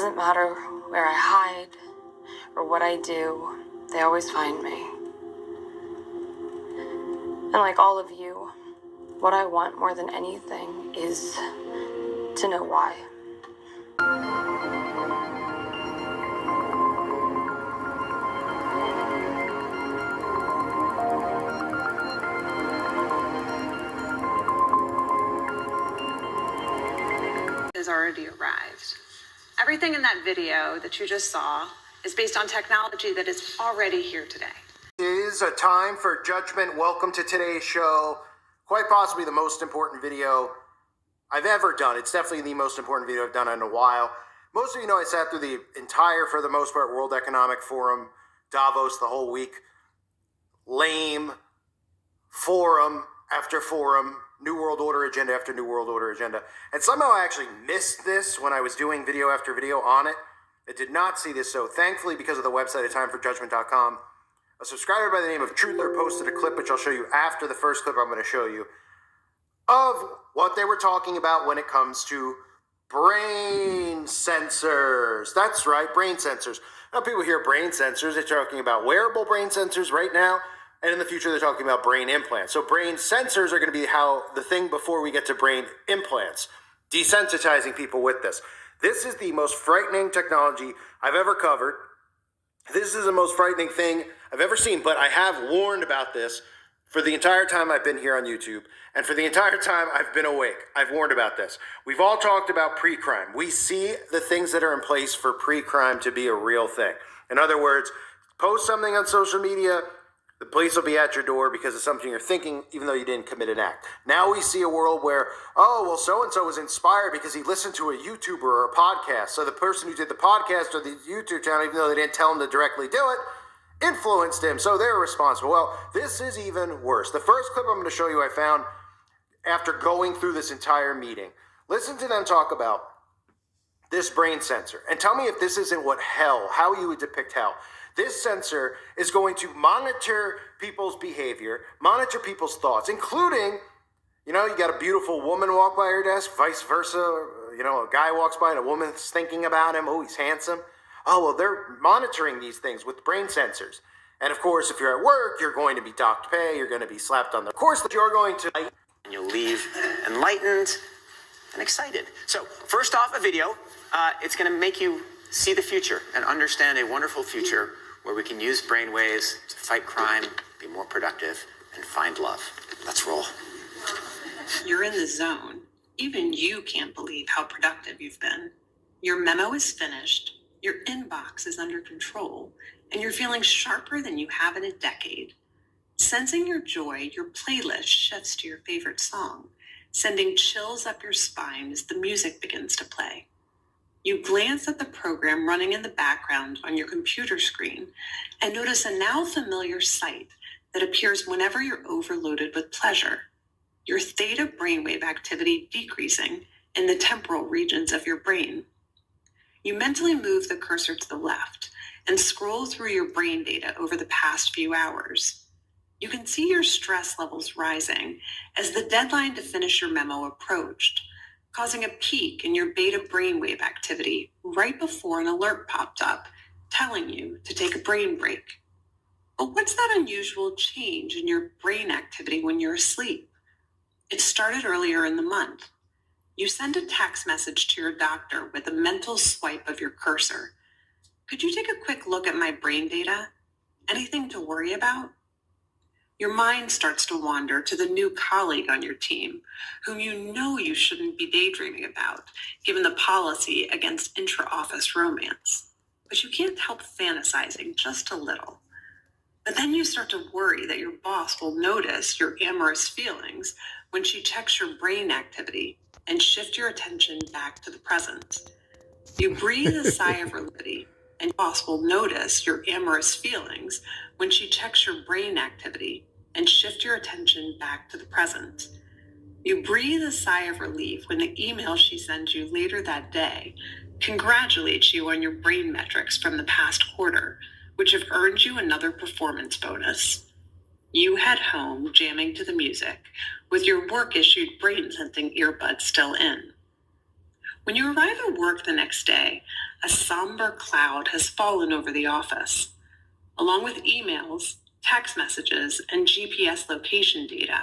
doesn't matter where I hide or what I do, they always find me. And like all of you, what I want more than anything is to know why. Has already arrived. Everything in that video that you just saw is based on technology that is already here today. It is a time for judgment. Welcome to today's show. Quite possibly the most important video I've ever done. It's definitely the most important video I've done in a while. Most of you know I sat through the entire, for the most part, World Economic Forum, Davos, the whole week. Lame. Forum after forum. New World Order agenda after New World Order agenda. And somehow I actually missed this when I was doing video after video on it. I did not see this, so thankfully, because of the website at timeforjudgment.com, a subscriber by the name of Truther posted a clip, which I'll show you after the first clip I'm going to show you, of what they were talking about when it comes to brain sensors. That's right, brain sensors. Now people hear brain sensors, they're talking about wearable brain sensors right now. And in the future, they're talking about brain implants. So brain sensors are going to be the thing before we get to brain implants, desensitizing people with this. This is the most frightening technology I've ever covered. This is the most frightening thing I've ever seen, but I have warned about this for the entire time I've been here on YouTube, and for the entire time I've been awake. I've warned about this. We've all talked about pre-crime. We see the things that are in place for pre-crime to be a real thing. In other words, post something on social media, the police will be at your door because of something you're thinking, even though you didn't commit an act. Now we see a world where, oh, well, so-and-so was inspired because he listened to a YouTuber or a podcast. So the person who did the podcast or the YouTube channel, even though they didn't tell him to directly do it, influenced him. So they're responsible. Well, this is even worse. The first clip I'm going to show you I found after going through this entire meeting. Listen to them talk about this brain sensor. And tell me if this isn't how you would depict hell. This sensor is going to monitor people's behavior, monitor people's thoughts, including, you got a beautiful woman walk by your desk, vice versa. A guy walks by and a woman's thinking about him. Oh, he's handsome. Oh, well, they're monitoring these things with brain sensors. And of course, if you're at work, you're going to be docked pay. You're going to be slapped on the course that you're going to. And you'll leave enlightened and excited. So first off, a video. It's going to make you see the future and understand a wonderful future where we can use brainwaves to fight crime, be more productive, and find love. Let's roll. You're in the zone. Even you can't believe how productive you've been. Your memo is finished, your inbox is under control, and you're feeling sharper than you have in a decade. Sensing your joy, your playlist shifts to your favorite song, sending chills up your spine as the music begins to play. You glance at the program running in the background on your computer screen and notice a now familiar sight that appears whenever you're overloaded with pleasure. Your theta brainwave activity decreasing in the temporal regions of your brain. You mentally move the cursor to the left and scroll through your brain data over the past few hours. You can see your stress levels rising as the deadline to finish your memo approached, causing a peak in your beta brainwave activity right before an alert popped up telling you to take a brain break. But what's that unusual change in your brain activity when you're asleep? It started earlier in the month. You send a text message to your doctor with a mental swipe of your cursor. Could you take a quick look at my brain data? Anything to worry about? Your mind starts to wander to the new colleague on your team, whom you know you shouldn't be daydreaming about, given the policy against intra-office romance. But you can't help fantasizing just a little. But then you start to worry that your boss will notice your amorous feelings when she checks your brain activity and shift your attention back to the present. You breathe a sigh of relief, and your boss will notice your amorous feelings when she checks your brain activity and shift your attention back to the present. You breathe a sigh of relief when the email she sends you later that day congratulates you on your brain metrics from the past quarter, which have earned you another performance bonus. You head home jamming to the music with your work-issued brain-sensing earbuds still in. When you arrive at work the next day, a somber cloud has fallen over the office. Along with emails, text messages, and GPS location data,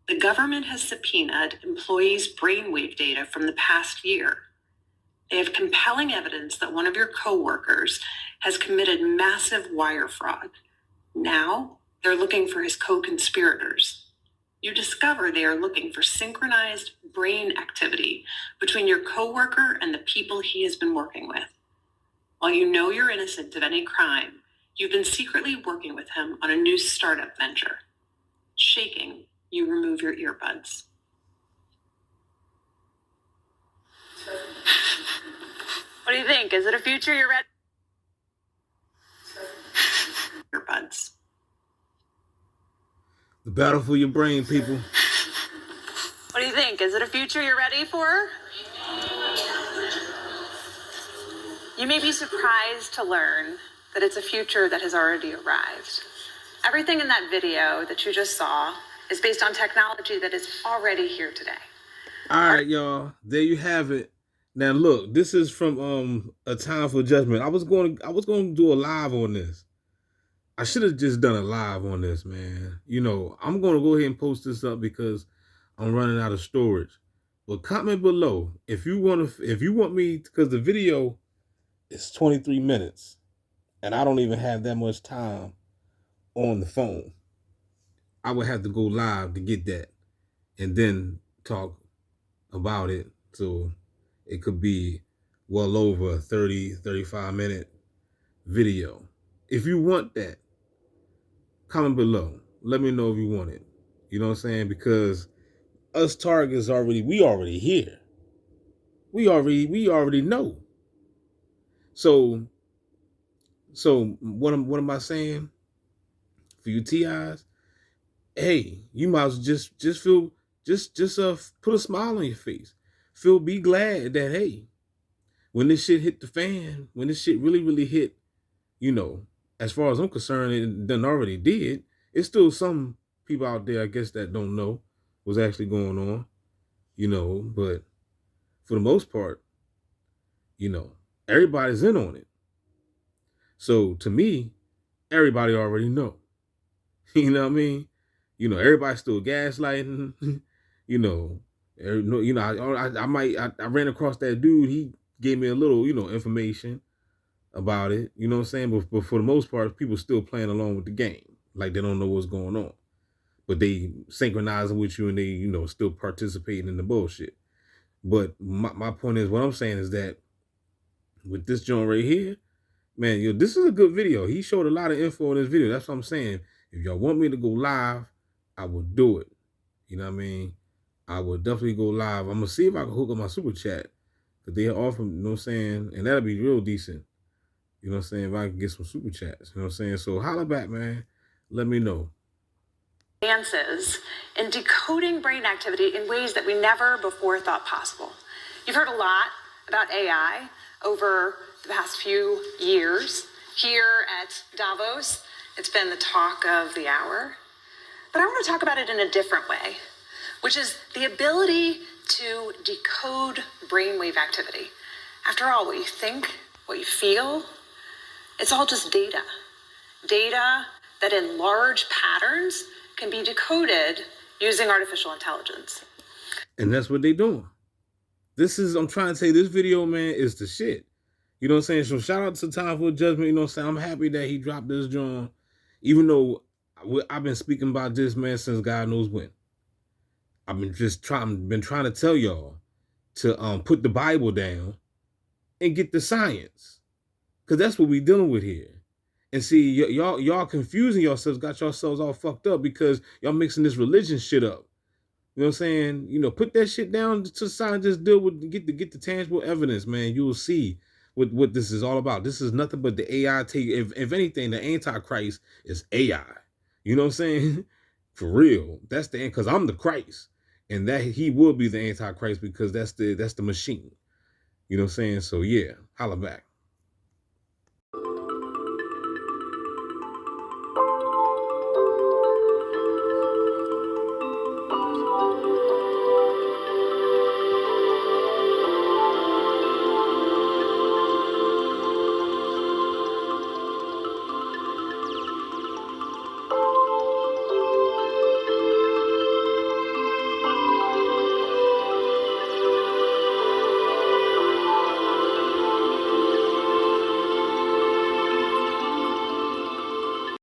the government has subpoenaed employees' brainwave data from the past year. They have compelling evidence that one of your coworkers has committed massive wire fraud. Now, they're looking for his co-conspirators. You discover they are looking for synchronized brain activity between your coworker and the people he has been working with. While you know you're innocent of any crime, you've been secretly working with him on a new startup venture. Shaking, you remove your earbuds. What do you think? Is it a future you're ready? Earbuds. The battle for your brain, people. What do you think? Is it a future you're ready for? You may be surprised to learn that it's a future that has already arrived. Everything in that video that you just saw is based on technology that is already here today. All right, y'all. There you have it. Now look, this is from A Time for Judgment. I was going to do a live on this. I should have just done a live on this, man. You know, I'm going to go ahead and post this up because I'm running out of storage. But comment below if you want me, because the video is 23 minutes and I don't even have that much time on the phone. I would have to go live to get that and then talk about it. So it could be well over a 35 minute video. If you want that, comment below. Let me know if you want it. You know what I'm saying? Because us targets we already here. We already know. So what am I saying? For you TIs, hey, you might as well just feel put a smile on your face. Be glad that, hey, when this shit hit the fan, when this shit really hit, you know, as far as I'm concerned, it done already did. It's still some people out there, I guess, that don't know what's actually going on, you know, but for the most part, you know, everybody's in on it. So to me, everybody already know. You know what I mean? You know, everybody's still gaslighting. You know, I ran across that dude. He gave me a little, you know, information about it. You know what I'm saying? But for the most part, people still playing along with the game, like they don't know what's going on, but they synchronizing with you and they, you know, still participating in the bullshit. But my point is, what I'm saying is that with this joint right here, man, yo, this is a good video. He showed a lot of info in this video. That's what I'm saying. If y'all want me to go live, I will do it. You know what I mean? I will definitely go live. I'm going to see if I can hook up my super chat. Because they offer, you know what I'm saying? And that'll be real decent. You know what I'm saying? If I can get some super chats. You know what I'm saying? So holla back, man. Let me know. Advances in decoding brain activity in ways that we never before thought possible. You've heard a lot about AI over the past few years. Here at Davos, it's been the talk of the hour. But I want to talk about it in a different way, which is the ability to decode brainwave activity. After all, what you think, what you feel, it's all just data. Data that in large patterns can be decoded using artificial intelligence. And that's what they doing. I'm trying to say, this video, man, is the shit. You know what I'm saying? So shout out to Time for Judgment. You know what I'm saying? I'm happy that he dropped this joint, even though I've been speaking about this, man, since God knows when. I've been trying to tell y'all to put the Bible down and get the science, because that's what we dealing with here. And see, y'all confusing yourselves, got yourselves all fucked up because y'all mixing this religion shit up. You know what I'm saying? You know, put that shit down to the side. Just deal with get the tangible evidence, man. You will see what this is all about. This is nothing but the AI. If anything, the Antichrist is AI. You know what I'm saying? For real. That's the end, because I'm the Christ. And that he will be the Antichrist, because that's the machine. You know what I'm saying? So yeah, holla back.